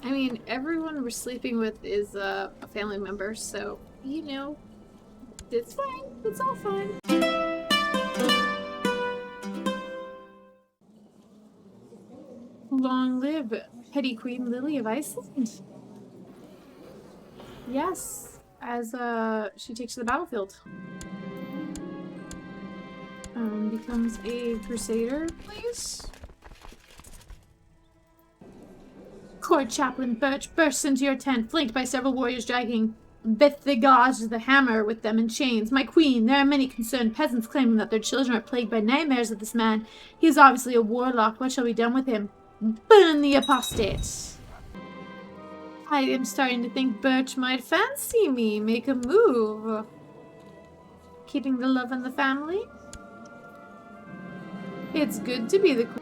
I mean, everyone we're sleeping with is a family member, so, you know, it's fine. It's all fine. Long live Petty Queen Lily of Iceland. Yes, as she takes to the battlefield. Becomes a crusader, please. Court chaplain Birch bursts into your tent, flanked by several warriors dragging Bethegage the hammer with them in chains. My queen, there are many concerned peasants claiming that their children are plagued by nightmares of this man. He is obviously a warlock. What shall be done with him? Burn the apostate! I am starting to think Birch might fancy me, make a move. Keeping the love in the family? It's good to be the queen.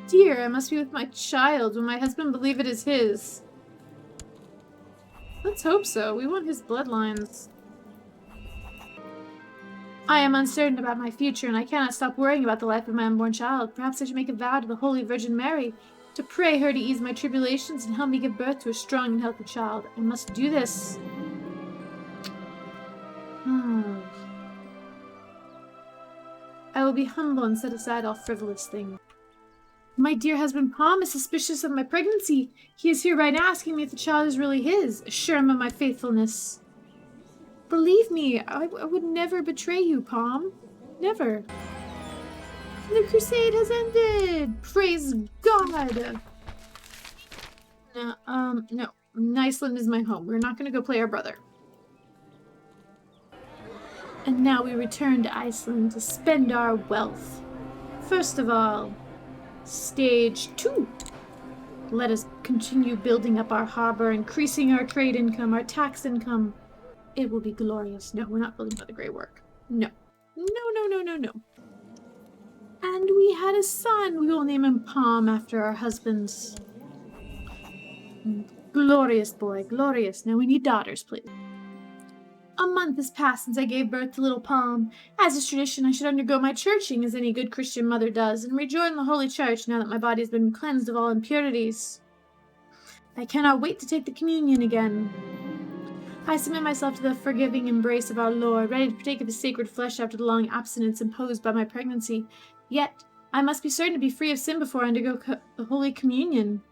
Dear, I must be with my child. Will my husband believe it is his? Let's hope so. We want his bloodlines. I am uncertain about my future, and I cannot stop worrying about the life of my unborn child. Perhaps I should make a vow to the Holy Virgin Mary to pray her to ease my tribulations and help me give birth to a strong and healthy child. I must do this. I will be humble and set aside all frivolous things. My dear husband Palm is suspicious of my pregnancy. He is here right now asking me if the child is really his. Assure him of my faithfulness. Believe me, I would never betray you, Palm. Never. The crusade has ended! Praise God! No. Iceland is my home. We're not going to go play our brother. And now we return to Iceland to spend our wealth. First of all, Stage 2. Let us continue building up our harbor, increasing our trade income, our tax income. It will be glorious. No, we're not building another great work. No. No. And we had a son. We will name him Palm after our husbands. Glorious boy, glorious. Now we need daughters, please. A month has passed since I gave birth to little Palm. As is tradition, I should undergo my churching, as any good Christian mother does, and rejoin the Holy Church now that my body has been cleansed of all impurities. I cannot wait to take the communion again. I submit myself to the forgiving embrace of our Lord, ready to partake of his sacred flesh after the long abstinence imposed by my pregnancy. Yet, I must be certain to be free of sin before I undergo the Holy Communion.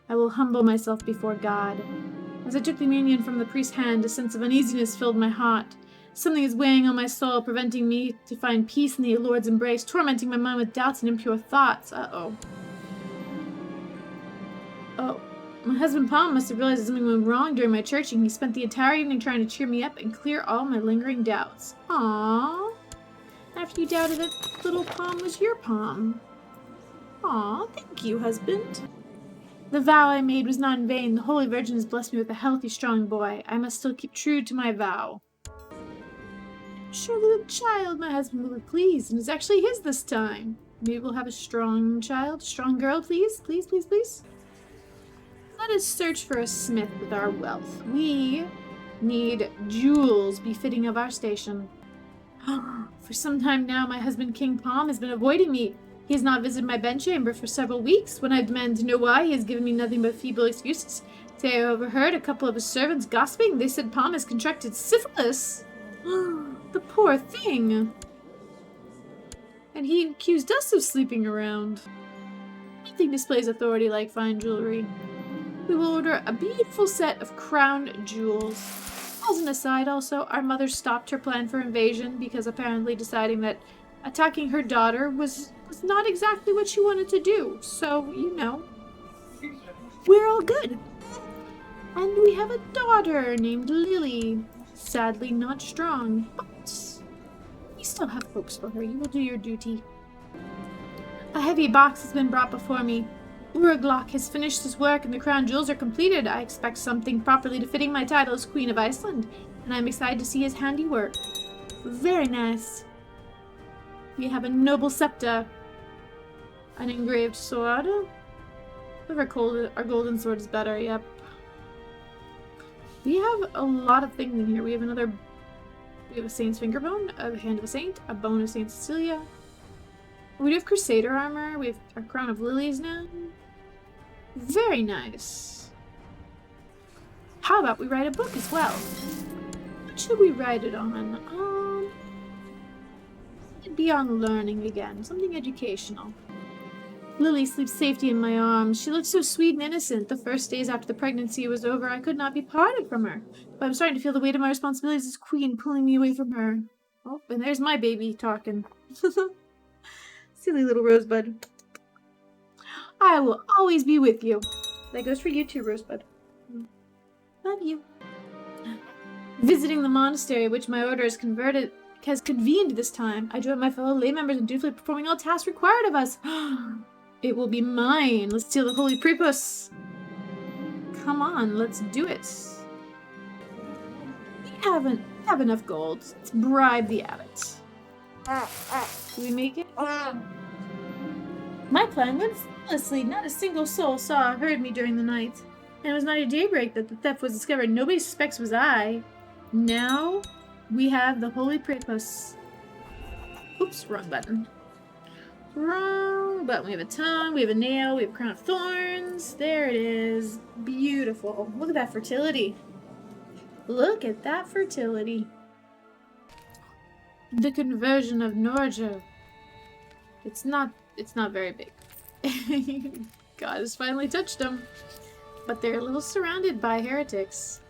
I will humble myself before God. As I took the communion from the priest's hand, a sense of uneasiness filled my heart. Something is weighing on my soul, preventing me to find peace in the Lord's embrace, tormenting my mind with doubts and impure thoughts. Oh, my husband Palm must have realized that something went wrong during my churching. He spent the entire evening trying to cheer me up and clear all my lingering doubts. Aww. After you doubted that little Palm was your Palm. Aw, thank you, husband. The vow I made was not in vain. The Holy Virgin has blessed me with a healthy, strong boy. I must still keep true to my vow. Surely the child my husband will be pleased, and it's actually his this time. Maybe we'll have a strong child, a strong girl, please. Please. Let us search for a smith with our wealth. We need jewels befitting of our station. For some time now, my husband King Palm has been avoiding me. He has not visited my bedchamber for several weeks. When I demand to know why, he has given me nothing but feeble excuses. Today I overheard a couple of his servants gossiping. They said Palm has contracted syphilis. The poor thing. And he accused us of sleeping around. Nothing displays authority like fine jewelry. We will order a beautiful set of crown jewels. As an aside, also, our mother stopped her plan for invasion because apparently deciding that attacking her daughter was not exactly what she wanted to do. So, you know, we're all good. And we have a daughter named Lily. Sadly not strong, but we still have hopes for her. You will do your duty. A heavy box has been brought before me. Uraglock has finished his work and the crown jewels are completed. I expect something properly befitting my title as Queen of Iceland, and I'm excited to see his handiwork. Very nice. We have a noble scepter, an engraved sword. Our golden sword is better, yep. We have a lot of things in here. We have a saint's fingerbone, a hand of a saint, a bone of Saint Cecilia. We do have Crusader armor. We have our crown of lilies now. Very nice. How about we write a book as well? What should we write it on? It'd be on learning again. Something educational. Lily sleeps safety in my arms. She looked so sweet and innocent. The first days after the pregnancy was over, I could not be parted from her. But I'm starting to feel the weight of my responsibilities as queen pulling me away from her. Oh, and there's my baby talking. Silly little Rosebud. I will always be with you. That goes for you too, Rosebud. Love you. Visiting the monastery, which my order has convened this time, I join my fellow lay members in dutifully performing all tasks required of us. It will be mine. Let's steal the holy Pious. Come on, let's do it. We haven't have enough gold. Let's bribe the abbot. Do we make it? My plan went flawlessly. Not a single soul saw or heard me during the night. And it was not at daybreak that the theft was discovered. Nobody suspects it was I. Now we have the holy Pious. Oops, wrong button. Wrong button. We have a tongue, we have a nail, we have a crown of thorns. There it is. Beautiful. Look at that fertility. Look at that fertility. The conversion of Norja. It's not very big. God has finally touched them. But they're a little surrounded by heretics.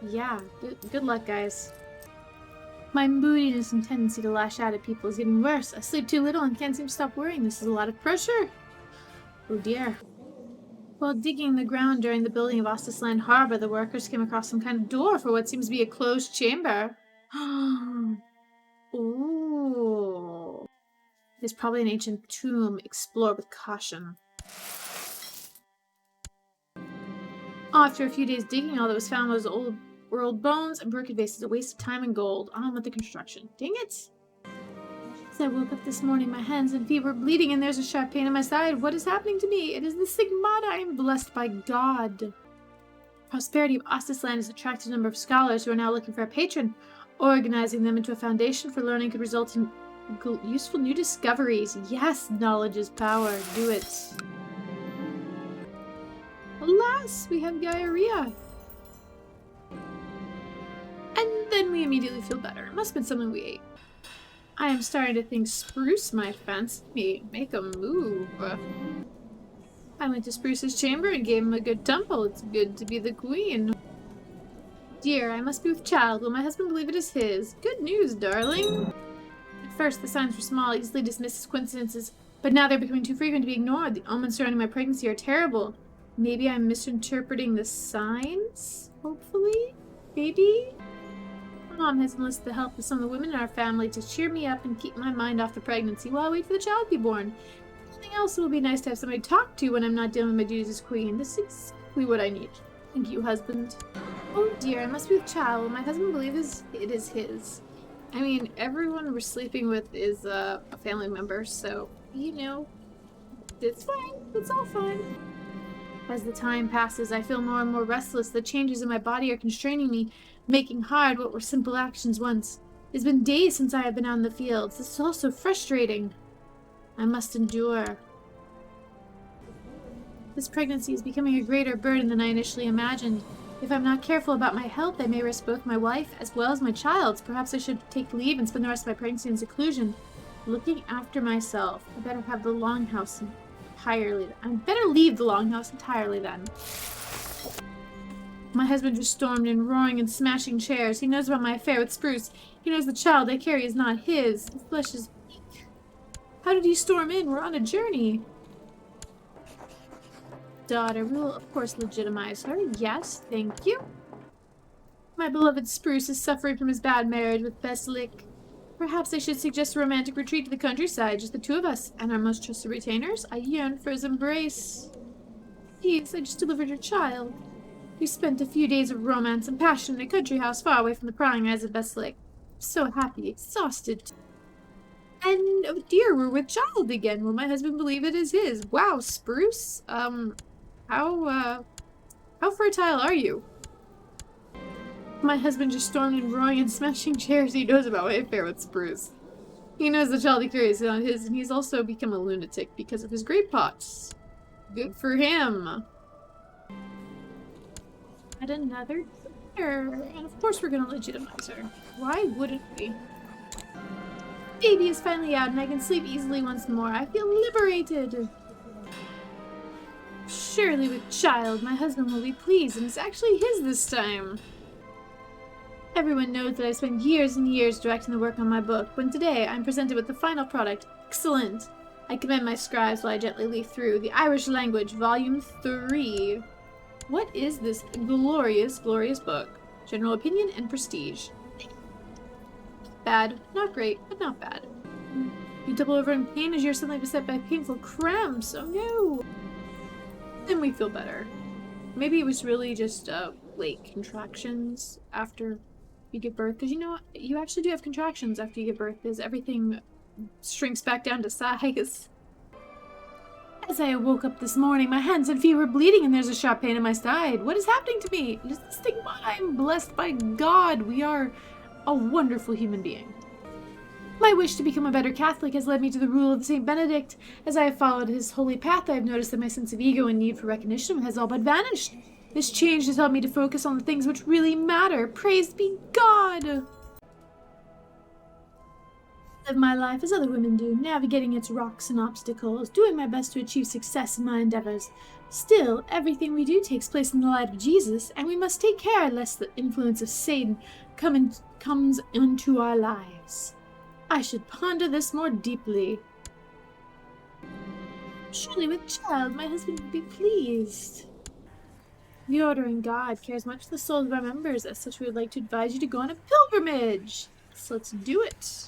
Yeah, good luck, guys. My moodiness and tendency to lash out at people is getting worse. I sleep too little and can't seem to stop worrying. This is a lot of pressure. Oh dear. While digging the ground during the building of Iceland Harbor, the workers came across some kind of door for what seems to be a closed chamber. Ooh. It's probably an ancient tomb. Explore with caution. After a few days digging, all that was found was old world bones and broken vases. A waste of time and gold. On with the construction. Dang it! As I woke up this morning, my hands and feet were bleeding and there's a sharp pain in my side. What is happening to me? It is the stigmata. I am blessed by God. The prosperity of Iceland has attracted a number of scholars who are now looking for a patron. Organizing them into a foundation for learning could result in useful new discoveries. Yes, knowledge is power. Do it. Alas, we have diarrhea. And then we immediately feel better. It must have been something we ate. I am starting to think Spruce might fancy me. Make a move. I went to Spruce's chamber and gave him a good tumble. It's good to be the queen. Dear, I must be with child. Will my husband believe it is his? Good news, darling. At first, the signs were small, easily dismissed as coincidences, but now they're becoming too frequent to be ignored. The omens surrounding my pregnancy are terrible. Maybe I'm misinterpreting the signs? Hopefully? Maybe? Mom has enlisted the help of some of the women in our family to cheer me up and keep my mind off the pregnancy while I wait for the child to be born. Something else, it will be nice to have somebody to talk to when I'm not dealing with my duties as queen. This is exactly what I need. Thank you, husband. Oh dear, I must be with child. Will my husband believe it is his? I mean, everyone we're sleeping with is a family member, so, you know, it's fine. It's all fine. As the time passes, I feel more and more restless. The changes in my body are constraining me, making hard what were simple actions once. It's been days since I have been out in the fields. This is all so frustrating. I must endure. This pregnancy is becoming a greater burden than I initially imagined. If I'm not careful about my health, I may risk both my wife as well as my child's. Perhaps I should take leave and spend the rest of my pregnancy in seclusion, looking after myself. I better have the longhouse entirely. I better leave the longhouse entirely then. My husband just stormed in, roaring and smashing chairs. He knows about my affair with Spruce. He knows the child I carry is not his. His flesh is weak. How did he storm in? We're on a journey. Daughter, we will of course legitimize her. Yes, thank you. My beloved Spruce is suffering from his bad marriage with Beslick. Perhaps I should suggest a romantic retreat to the countryside, just the two of us, and our most trusted retainers. I yearn for his embrace. Please, I just delivered your child. We spent a few days of romance and passion in a country house far away from the prying eyes of Beslick. So happy, exhausted. And, oh dear, we're with child again. Will my husband believe it is his? Wow, Spruce, how fertile are you? My husband just stormed in, roaring and smashing chairs. He knows about my affair with Spruce. He knows the child he carries is not his, and he's also become a lunatic because of his grape pots. Good for him. Add another daughter. And of course we're gonna legitimize her. Why wouldn't we? Baby is finally out and I can sleep easily once more. I feel liberated. Surely with child, my husband will be pleased, and it's actually his this time. Everyone knows that I spent years and years directing the work on my book, when today I'm presented with the final product. Excellent! I commend my scribes while I gently leaf through the Irish Language, Volume 3. What is this glorious, glorious book? General opinion and prestige. Bad. Not great, but not bad. You double over in pain as you're suddenly beset by painful cramps. Oh no! Then we feel better. Maybe it was really just late contractions after you give birth. Because you know, you actually do have contractions after you give birth, because everything shrinks back down to size. As I woke up this morning, my hands and feet were bleeding and there's a sharp pain in my side. What is happening to me? Is this thing what? I am blessed by God. We are a wonderful human being. My wish to become a better Catholic has led me to the rule of St. Benedict. As I have followed his holy path, I have noticed that my sense of ego and need for recognition has all but vanished. This change has helped me to focus on the things which really matter. Praise be God! I live my life as other women do, navigating its rocks and obstacles, doing my best to achieve success in my endeavors. Still, everything we do takes place in the light of Jesus, and we must take care lest the influence of Satan comes into our lives. I should ponder this more deeply. Surely with child, my husband would be pleased. The Order in God cares much for the souls of our members. As such, we would like to advise you to go on a pilgrimage. So let's do it.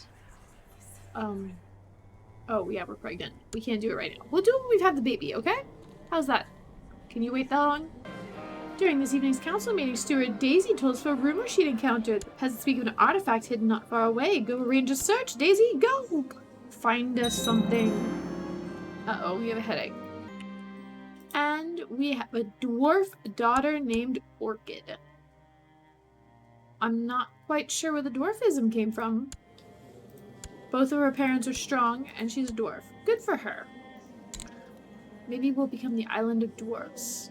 Oh yeah, we're pregnant. We can't do it right now. We'll do it when we've had the baby, okay? How's that? Can you wait that long? During this evening's council meeting, Steward Daisy told us of a rumor she'd encountered. The peasants speak of an artifact hidden not far away. Go arrange a search. Daisy, go! Find us something. Uh-oh, we have a headache. And we have a dwarf daughter named Orchid. I'm not quite sure where the dwarfism came from. Both of her parents are strong, and she's a dwarf. Good for her. Maybe we'll become the island of dwarves.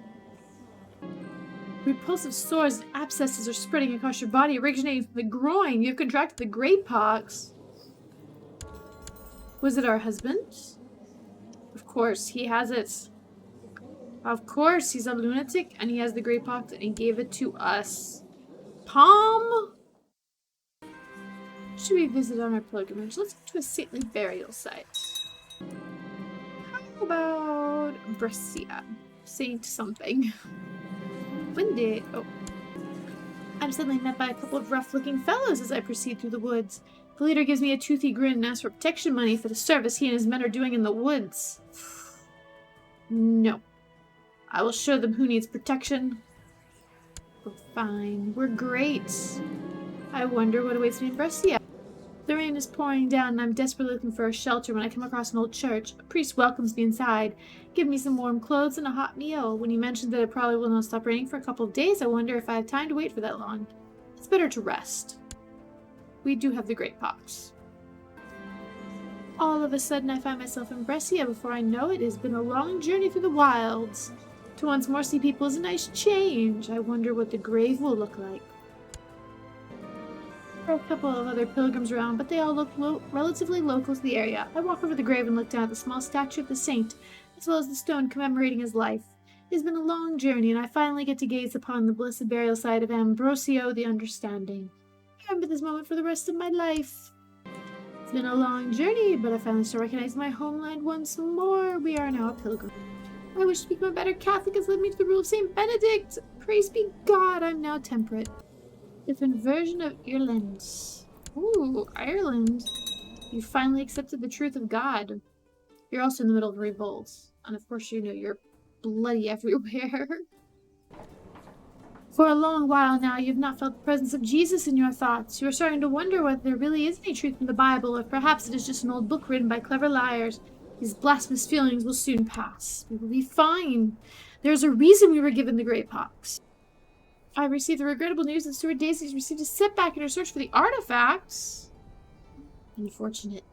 Repulsive sores and abscesses are spreading across your body, originating from the groin. You have contracted the great pox. Was it our husband? Of course, he has it. Of course, he's a lunatic, and he has the great pox, and he gave it to us. Palm? Should we visit on our pilgrimage? Let's go to a saintly burial site. How about Brescia? Saint something. Windy. Oh. I'm suddenly met by a couple of rough-looking fellows as I proceed through the woods. The leader gives me a toothy grin and asks for protection money for the service he and his men are doing in the woods. No. I will show them who needs protection. We're fine. We're great. I wonder what awaits me in Brescia. The rain is pouring down and I'm desperately looking for a shelter when I come across an old church. A priest welcomes me inside, gives me some warm clothes and a hot meal. When he mentioned that it probably will not stop raining for a couple of days, I wonder if I have time to wait for that long. It's better to rest. We do have the great pox. All of a sudden I find myself in Brescia. Before I know it, it has been a long journey through the wilds. To once more see people is a nice change. I wonder what the grave will look like. There are a couple of other pilgrims around, but they all look relatively local to the area. I walk over the grave and look down at the small statue of the saint, as well as the stone commemorating his life. It has been a long journey, and I finally get to gaze upon the blessed burial site of Ambrosio the Understanding. I remember this moment for the rest of my life. It's been a long journey, but I finally start recognizing my homeland once more. We are now a pilgrim. I wish to become a better Catholic has led me to the rule of St. Benedict. Praise be God, I'm now temperate. Different version of Ireland. Ooh, Ireland. You finally accepted the truth of God. You're also in the middle of a revolt. And of course you know you're bloody everywhere. For a long while now, you've not felt the presence of Jesus in your thoughts. You are starting to wonder whether there really is any truth in the Bible, or perhaps it is just an old book written by clever liars. These blasphemous feelings will soon pass. We will be fine. There's a reason we were given the great pox. I received the regrettable news that Steward Daisy has received a setback in her search for the artifacts. Unfortunate.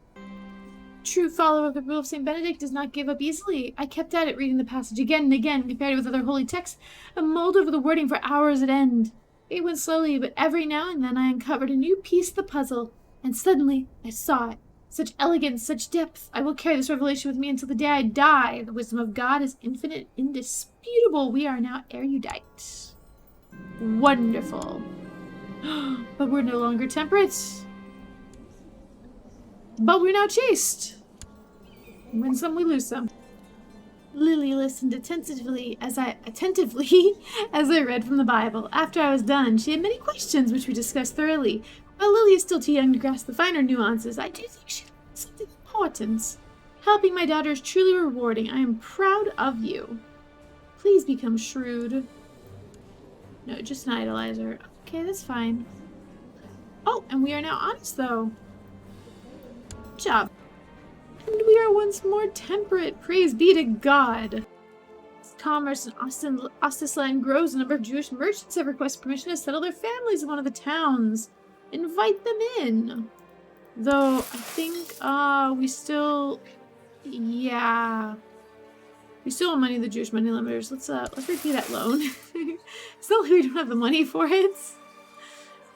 True follower of the rule of St. Benedict does not give up easily. I kept at it, reading the passage again and again, compared it with other holy texts, and mulled over the wording for hours at end. It went slowly, but every now and then I uncovered a new piece of the puzzle, and suddenly I saw it. Such elegance, such depth. I will carry this revelation with me until the day I die. The wisdom of God is infinite, indisputable. We are now erudite. Wonderful. But we're no longer temperate. But we're now chaste. Win some, we lose some. Lily listened attentively as I read from the Bible. After I was done, she had many questions which we discussed thoroughly. While Lily is still too young to grasp the finer nuances, I do think she learned something important. Helping my daughter is truly rewarding. I am proud of you. Please become shrewd. No, just an idolizer. Okay, that's fine. Oh, and we are now honest, though. Good job. And we are once more temperate. Praise be to God. As commerce in Ostland grows, a number of Jewish merchants have requested permission to settle their families in one of the towns. Invite them in. Though, I think, we still... Yeah. We still owe money to the Jewish money limiters. Let's repay that loan. Still, we don't have the money for it.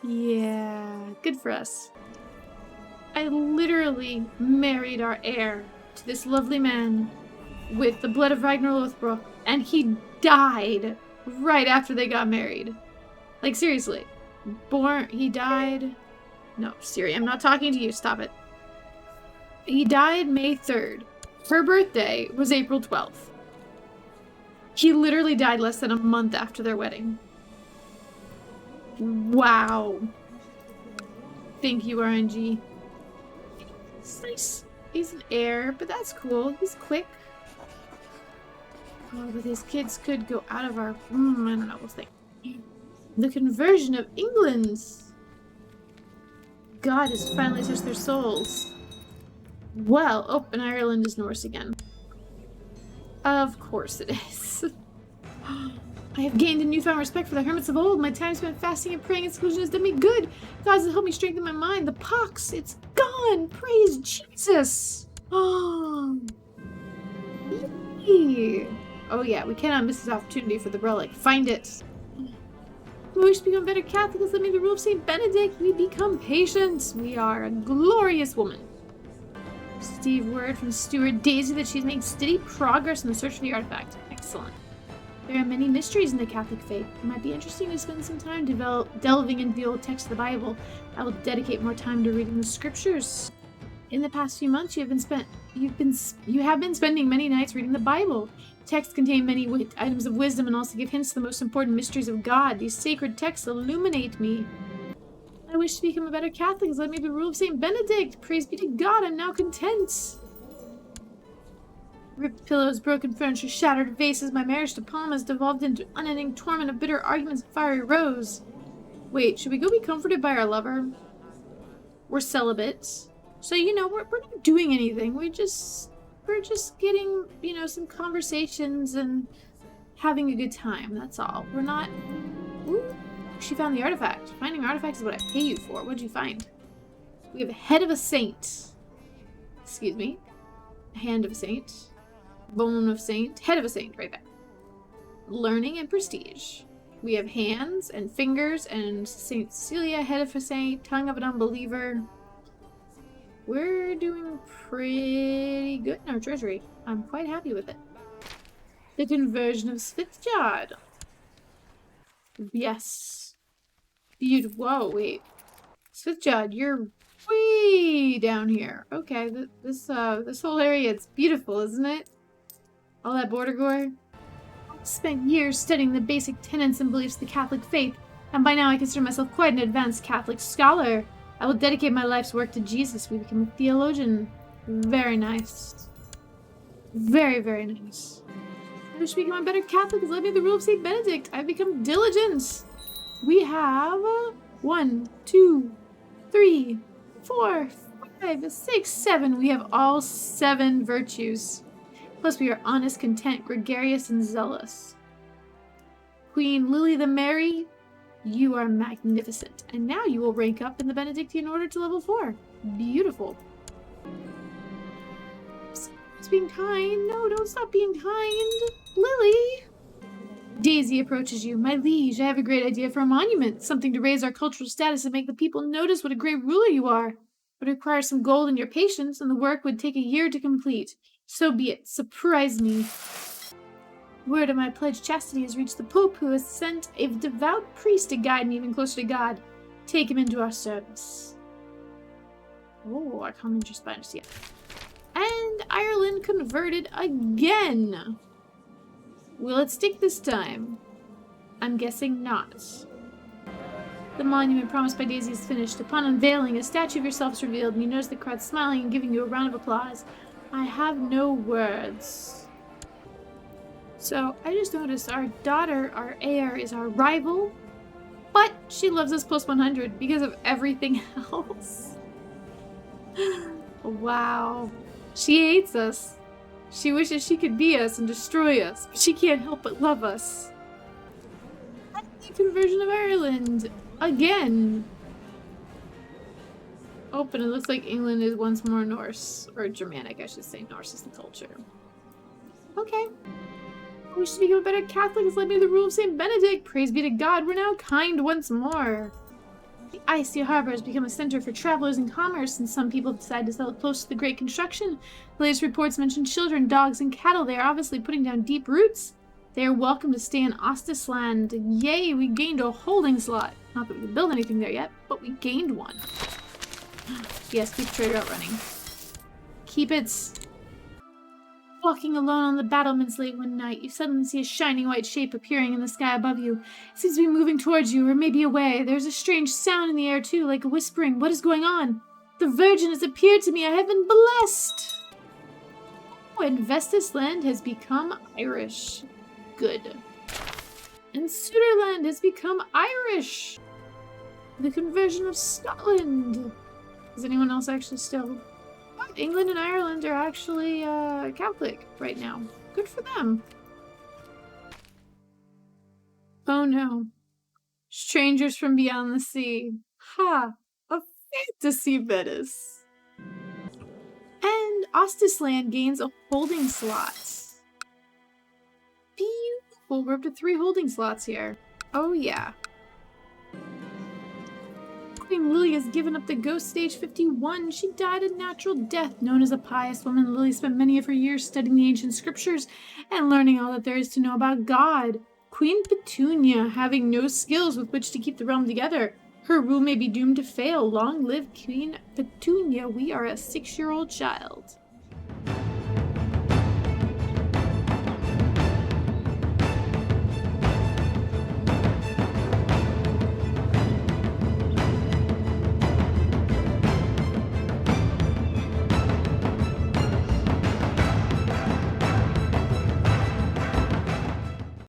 Yeah, good for us. I literally married our heir to this lovely man with the blood of Ragnar Lothbrok, and he died right after they got married. Like, seriously. He died... No, Siri, I'm not talking to you. Stop it. He died May 3rd. Her birthday was April 12th. He literally died less than a month after their wedding. Wow. Thank you, RNG. It's nice. He's an heir, but that's cool. He's quick. Oh, but his kids could go out of our... I don't know. We'll think. The conversion of England. God has finally touched their souls. Well, oh, and Ireland is Norse again. Of course it is. I have gained a newfound respect for the hermits of old. My time spent fasting and praying in seclusion has done me good. God has helped me strengthen my mind. The pox, it's gone. Praise Jesus. Oh. Yay. Oh yeah, we cannot miss this opportunity for the relic. Find it. We wish to become better Catholics. Let me the rule of St. Benedict. We become patient. We are a glorious woman. Received word from Steward Daisy that she's made steady progress in the search for the artifact. Excellent. There are many mysteries in the Catholic faith. It might be interesting to spend some time delving into the old text of the Bible. I will dedicate more time to reading the scriptures. In the past few months, you have been spending many nights reading the Bible. Texts contain many items of wisdom and also give hints to the most important mysteries of God. These sacred texts illuminate me. I wish to become a better Catholic. Let me the rule of St. Benedict. Praise be to God, I'm now content. Ripped pillows, broken furniture, shattered vases. My marriage to Palm has devolved into unending torment of bitter arguments and fiery rows. Wait, should we go be comforted by our lover? We're celibate. So, you know, we're not doing anything. We're just getting, you know, some conversations and having a good time. That's all. We're not... Ooh, she found the artifact. Finding artifacts is what I pay you for. What'd you find? We have a head of a saint. Excuse me. Hand of a saint. Bone of saint. Head of a saint. Right there. Learning and prestige. We have hands and fingers and Saint Cecilia, head of a saint, tongue of an unbeliever. We're doing pretty good in our treasury. I'm quite happy with it. The conversion of Svithjad. Yes. Beautiful. Whoa, wait. Svithjad, you're way down here. Okay, this whole area, it's beautiful, isn't it? All that border gore. I've spent years studying the basic tenets and beliefs of the Catholic faith, and by now I consider myself quite an advanced Catholic scholar. I will dedicate my life's work to Jesus. We become a theologian. Very nice. Very, very nice. I wish to become a better Catholic because let me the rule of St. Benedict. I've become diligent. We have 1, 2, 3, 4, 5, 6, 7. We have all 7 virtues. Plus we are honest, content, gregarious, and zealous. Queen Lily the Mary, you are magnificent. And now you will rank up in the Benedictine order to level 4. Beautiful. It's being kind. No, don't stop being kind. Lily! Daisy approaches you. My liege, I have a great idea for a monument. Something to raise our cultural status and make the people notice what a great ruler you are. It would require some gold and your patience, and the work would take a year to complete. So be it. Surprise me. Word of my pledged chastity has reached the Pope, who has sent a devout priest to guide me even closer to God. Take him into our service. Oh, I can't enter Spanish yet. And Ireland converted again. Will it stick this time? I'm guessing not. The monument promised by Daisy is finished. Upon unveiling, a statue of yourself is revealed, and you notice the crowd smiling and giving you a round of applause. I have no words. So, I just noticed our daughter, our heir, is our rival, but she loves us plus 100 because of everything else. Wow. She hates us. She wishes she could be us and destroy us, but she can't help but love us. And the conversion of Ireland. Again. Oh, but it looks like England is once more Norse. Or Germanic, I should say. Norse is the culture. Okay. We should become a better Catholic has led me to the rule of St. Benedict. Praise be to God, we're now kind once more. The icy harbor has become a center for travelers and commerce, and some people decide to settle close to the great construction. The latest reports mention children, dogs, and cattle. They are obviously putting down deep roots. They are welcome to stay in Ostisland. Yay, we gained a holding slot. Not that we can build anything there yet, but we gained one. Yes, keep trader out running. Keep it. Walking alone on the battlements late one night, you suddenly see a shining white shape appearing in the sky above you. It seems to be moving towards you, or maybe away. There's a strange sound in the air, too, like a whispering. What is going on? The Virgin has appeared to me. I have been blessed. Oh, and Vestisland has become Irish. Good. And Suderland has become Irish. The conversion of Scotland. Is anyone else actually still... England and Ireland are actually Catholic right now. Good for them. Oh no. Strangers from beyond the sea. Ha! A fantasy Venice. And Ostisland gains a holding slot. Beautiful. We're up to 3 holding slots here. Oh yeah. Queen Lily has given up the ghost stage 51. She died a natural death. Known as a pious woman, Lily spent many of her years studying the ancient scriptures and learning all that there is to know about God. Queen Petunia, having no skills with which to keep the realm together. Her rule may be doomed to fail. Long live Queen Petunia. We are a 6-year-old child.